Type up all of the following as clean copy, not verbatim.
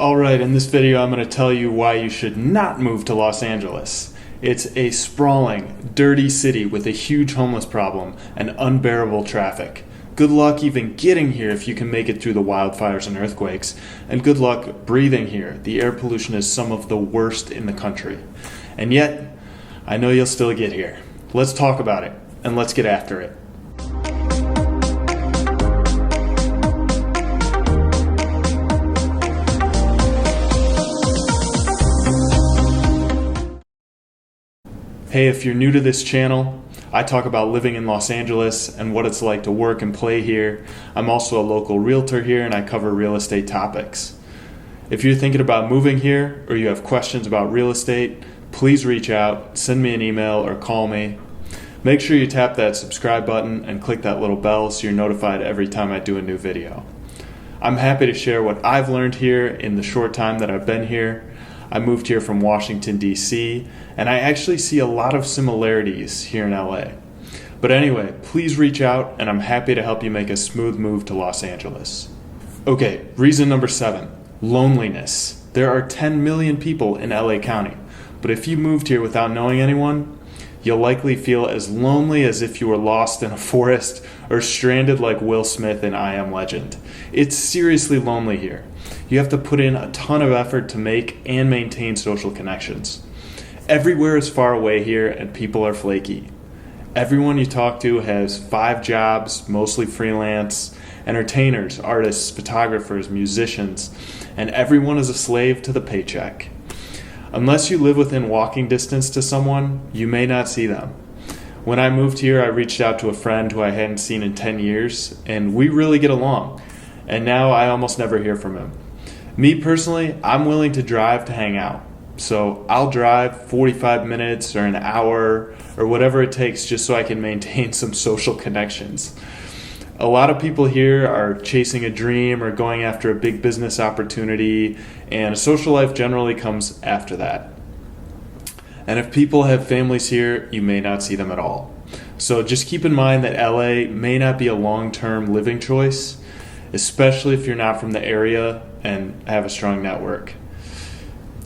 Alright, in this video I'm going to tell you why you should not move to Los Angeles. It's a sprawling, dirty city with a huge homeless problem and unbearable traffic. Good luck even getting here if you can make it through the wildfires and earthquakes, and good luck breathing here. The air pollution is some of the worst in the country. And yet, I know you'll still get here. Let's talk about it, and let's get after it. Hey, if you're new to this channel, I talk about living in Los Angeles and what it's like to work and play here. I'm also a local realtor here and I cover real estate topics. If you're thinking about moving here or you have questions about real estate, please reach out, send me an email or call me. Make sure you tap that subscribe button and click that little bell so you're notified every time I do a new video. I'm happy to share what I've learned here in the short time that I've been here. I moved here from Washington, D.C., and I actually see a lot of similarities here in LA. But anyway, please reach out, and I'm happy to help you make a smooth move to Los Angeles. Okay, reason number 7, loneliness. There are 10 million people in LA County, but if you moved here without knowing anyone, you'll likely feel as lonely as if you were lost in a forest or stranded like Will Smith in I Am Legend. It's seriously lonely here. You have to put in a ton of effort to make and maintain social connections. Everywhere is far away here and people are flaky. Everyone you talk to has 5 jobs, mostly freelance, entertainers, artists, photographers, musicians, and everyone is a slave to the paycheck. Unless you live within walking distance to someone, you may not see them. When I moved here, I reached out to a friend who I hadn't seen in 10 years, and we really get along. And now I almost never hear from him. Me personally, I'm willing to drive to hang out. So I'll drive 45 minutes or an hour or whatever it takes just so I can maintain some social connections. A lot of people here are chasing a dream or going after a big business opportunity, and a social life generally comes after that. And if people have families here, you may not see them at all. So just keep in mind that LA may not be a long-term living choice, especially if you're not from the area and have a strong network.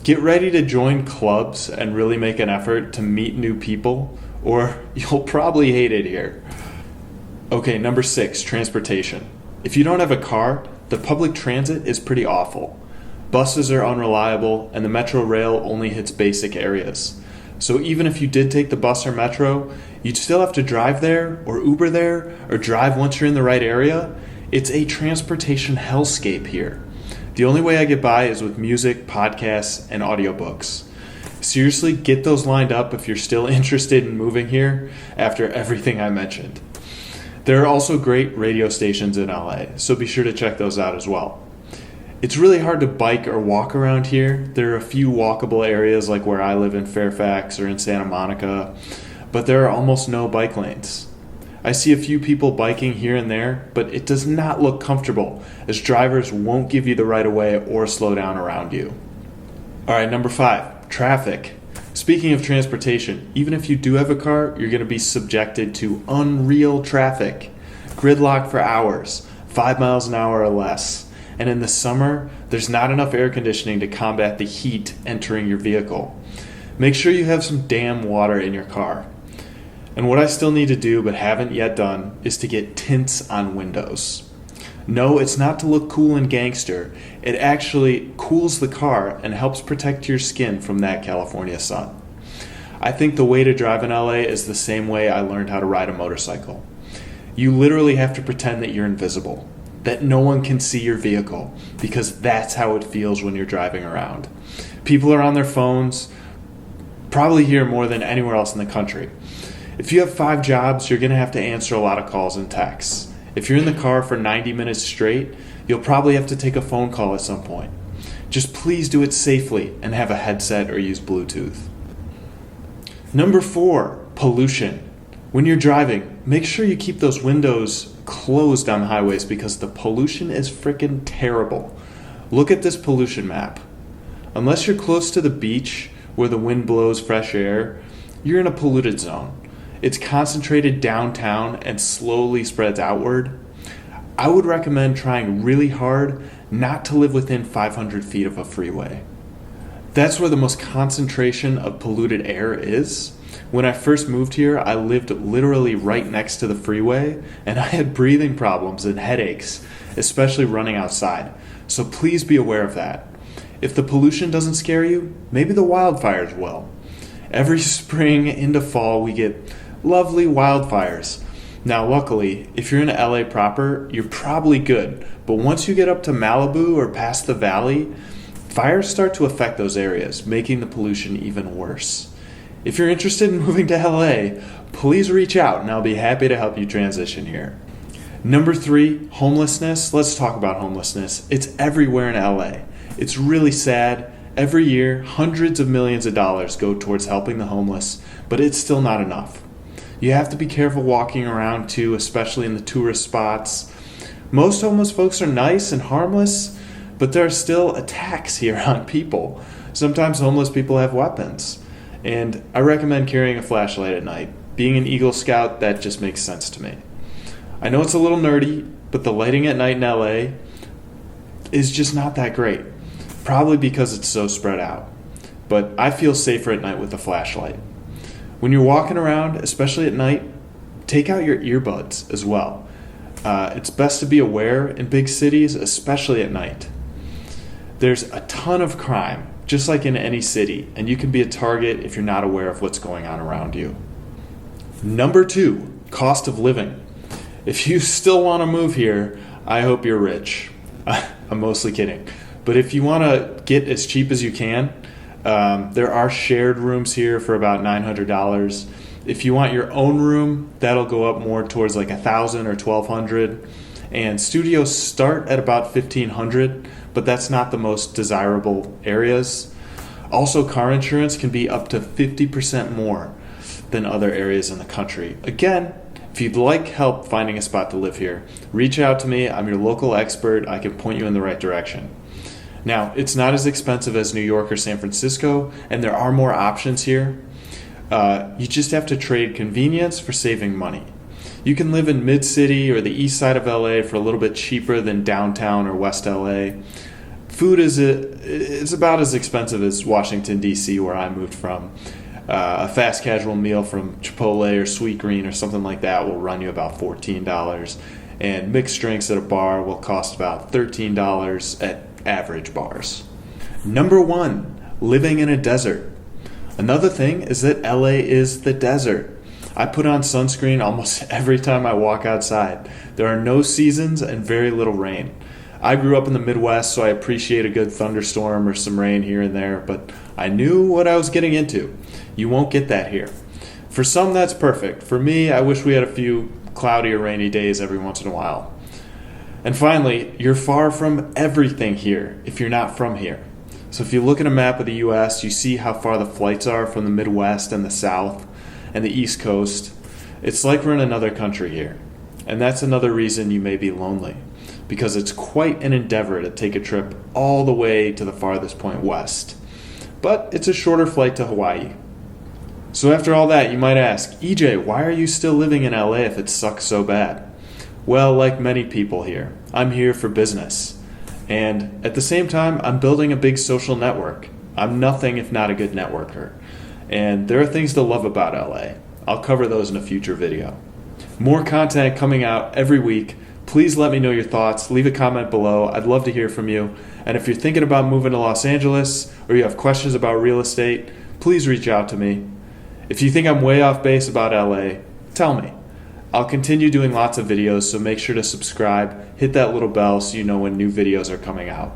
Get ready to join clubs and really make an effort to meet new people, or you'll probably hate it here. Okay, number 6, transportation. If you don't have a car, the public transit is pretty awful. Buses are unreliable and the metro rail only hits basic areas. So even if you did take the bus or metro, you'd still have to drive there or Uber there or drive once you're in the right area. It's a transportation hellscape here. The only way I get by is with music, podcasts, and audiobooks. Seriously, get those lined up if you're still interested in moving here after everything I mentioned. There are also great radio stations in LA, so be sure to check those out as well. It's really hard to bike or walk around here. There are a few walkable areas like where I live in Fairfax or in Santa Monica, but there are almost no bike lanes. I see a few people biking here and there, but it does not look comfortable as drivers won't give you the right of way or slow down around you. Alright, number 5, traffic. Speaking of transportation, even if you do have a car, you're going to be subjected to unreal traffic. Gridlock for hours, 5 miles an hour or less. And in the summer, there's not enough air conditioning to combat the heat entering your vehicle. Make sure you have some damn water in your car. And what I still need to do but haven't yet done is to get tints on windows. No, it's not to look cool and gangster. It actually cools the car and helps protect your skin from that California sun. I think the way to drive in LA is the same way I learned how to ride a motorcycle. You literally have to pretend that you're invisible, that no one can see your vehicle, because that's how it feels when you're driving around. People are on their phones, probably here more than anywhere else in the country. If you have 5 jobs, you're going to have to answer a lot of calls and texts. If you're in the car for 90 minutes straight, you'll probably have to take a phone call at some point. Just please do it safely and have a headset or use Bluetooth. Number 4, pollution. When you're driving, make sure you keep those windows closed on highways because the pollution is freaking terrible. Look at this pollution map. Unless you're close to the beach where the wind blows fresh air, you're in a polluted zone. It's concentrated downtown and slowly spreads outward. I would recommend trying really hard not to live within 500 feet of a freeway. That's where the most concentration of polluted air is. When I first moved here, I lived literally right next to the freeway, and I had breathing problems and headaches, especially running outside. So please be aware of that. If the pollution doesn't scare you, maybe the wildfires will. Every spring into fall, we get lovely wildfires. Now, luckily, if you're in LA proper, you're probably good. But once you get up to Malibu or past the valley, fires start to affect those areas, making the pollution even worse. If you're interested in moving to LA, please reach out and I'll be happy to help you transition here. Number 3, homelessness. Let's talk about homelessness. It's everywhere in LA. It's really sad. Every year, hundreds of millions of dollars go towards helping the homeless, but it's still not enough. You have to be careful walking around too, especially in the tourist spots. Most homeless folks are nice and harmless, but there are still attacks here on people. Sometimes homeless people have weapons. And I recommend carrying a flashlight at night. Being an Eagle Scout, that just makes sense to me. I know it's a little nerdy, but the lighting at night in LA is just not that great. Probably because it's so spread out. But I feel safer at night with a flashlight. When you're walking around, especially at night, take out your earbuds as well. It's best to be aware in big cities, especially at night. There's a ton of crime, just like in any city, and you can be a target if you're not aware of what's going on around you. Number 2, cost of living. If you still want to move here, I hope you're rich. I'm mostly kidding. But if you want to get as cheap as you can, there are shared rooms here for about $900. If you want your own room, that'll go up more towards like $1,000 or $1,200. And studios start at about $1,500, but that's not the most desirable areas. Also, car insurance can be up to 50% more than other areas in the country. Again, if you'd like help finding a spot to live here, reach out to me. I'm your local expert. I can point you in the right direction. Now, it's not as expensive as New York or San Francisco, and there are more options here. You just have to trade convenience for saving money. You can live in mid-city or the east side of LA for a little bit cheaper than downtown or West LA. Food is about as expensive as Washington, D.C., where I moved from. A fast casual meal from Chipotle or Sweet Green or something like that will run you about $14. And mixed drinks at a bar will cost about $13 at average bars. Number 1, living in a desert. Another thing is that LA is the desert. I put on sunscreen almost every time I walk outside. There are no seasons and very little rain. I grew up in the Midwest, so I appreciate a good thunderstorm or some rain here and there, but I knew what I was getting into. You won't get that here. For some, that's perfect. For me, I wish we had a few cloudy or rainy days every once in a while. And finally, you're far from everything here if you're not from here. So if you look at a map of the U.S., you see how far the flights are from the Midwest and the South and the East Coast. It's like we're in another country here. And that's another reason you may be lonely, because it's quite an endeavor to take a trip all the way to the farthest point west. But it's a shorter flight to Hawaii. So after all that, you might ask, EJ, why are you still living in LA if it sucks so bad? Well, like many people here, I'm here for business. And at the same time, I'm building a big social network. I'm nothing if not a good networker. And there are things to love about LA. I'll cover those in a future video. More content coming out every week. Please let me know your thoughts. Leave a comment below. I'd love to hear from you. And if you're thinking about moving to Los Angeles or you have questions about real estate, please reach out to me. If you think I'm way off base about LA, tell me. I'll continue doing lots of videos, so make sure to subscribe, hit that little bell so you know when new videos are coming out.